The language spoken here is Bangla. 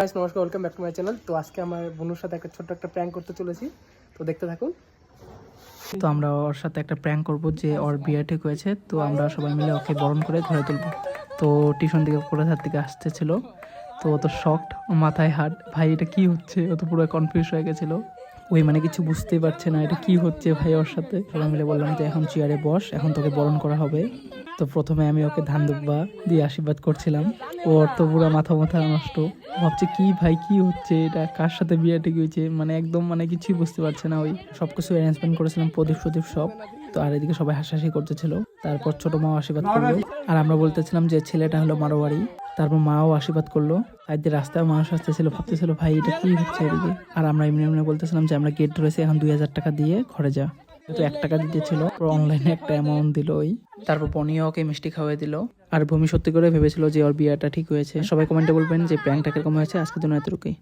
গাইস নমস্কার, welcome back to my channel. তো আজকে আমার বোনের সাথে একটা ছোট্ট একটা প্র্যাঙ্ক করতে চলেছি, তো দেখতে থাকুন। তো আমরা ওর সাথে একটা প্র্যাঙ্ক করব যে ওর বিয়ে ঠিক হয়েছে, তো আমরা সবাই মিলে ওকে বরণ করে ঘরে তুলব। তো টিউশন থেকে কলেজার থেকে আসতেছিল, তো ও তো শকড, মাথায় হাত, ভাই এটা কি হচ্ছে, ও তো পুরো কনফিউজ হয়ে গেছিলো। ওই মানে কিছু বুঝতেই পারছে না এটা কি হচ্ছে ভাই ওর সাথে। সবাই মিলে বললাম যে এখন চেয়ারে বস, এখন তোকে বরণ করা হবে। তো প্রথমে আমি ওকে ধান দুব্বা দিয়ে আশীর্বাদ করছিলাম। ওর তো পুরো মাথা নষ্ট, ভাবছে কি ভাই কি হচ্ছে, এটা কার সাথে বিয়ে ঠিক হয়েছে, মানে একদম মানে কিছুই বুঝতে পারছে না। ওই সবকিছু অ্যারেঞ্জমেন্ট করেছিলাম, প্রদীপ সব। তো আর এদিকে সবাই হাসাহাসি করতেছিল। তারপর ছোট মাও আশীর্বাদ করলো, আর আমরা বলতেছিলাম যে ছেলেটা হলো মারোয়ারি। তারপর মাও আশীর্বাদ করলো। আর রাস্তায় মানুষ আসতেছিল, ভাবতেছিল ভাই এটা কি হচ্ছে এদিকে। আর আমরা এমনি এমনি বলতেছিলাম যে আমরা গেট ধরেছি, এখন 2000 টাকা দিয়ে ঘরে যা। তো 1 টাকা দিতেছিল, অনলাইনে একটা অ্যামাউন্ট দিল ওই। তারপর পনিও ওকে মিষ্টি খাওয়াই দিল। আর ভূমি সত্যি করে ভেবেছিল যে ওর বিয়েটা ঠিক হয়েছে। সবাই কমেন্টে বলবেন যে প্র্যাঙ্কটা কিরকম হয়েছে। আজকের জন্য এতটুকুই।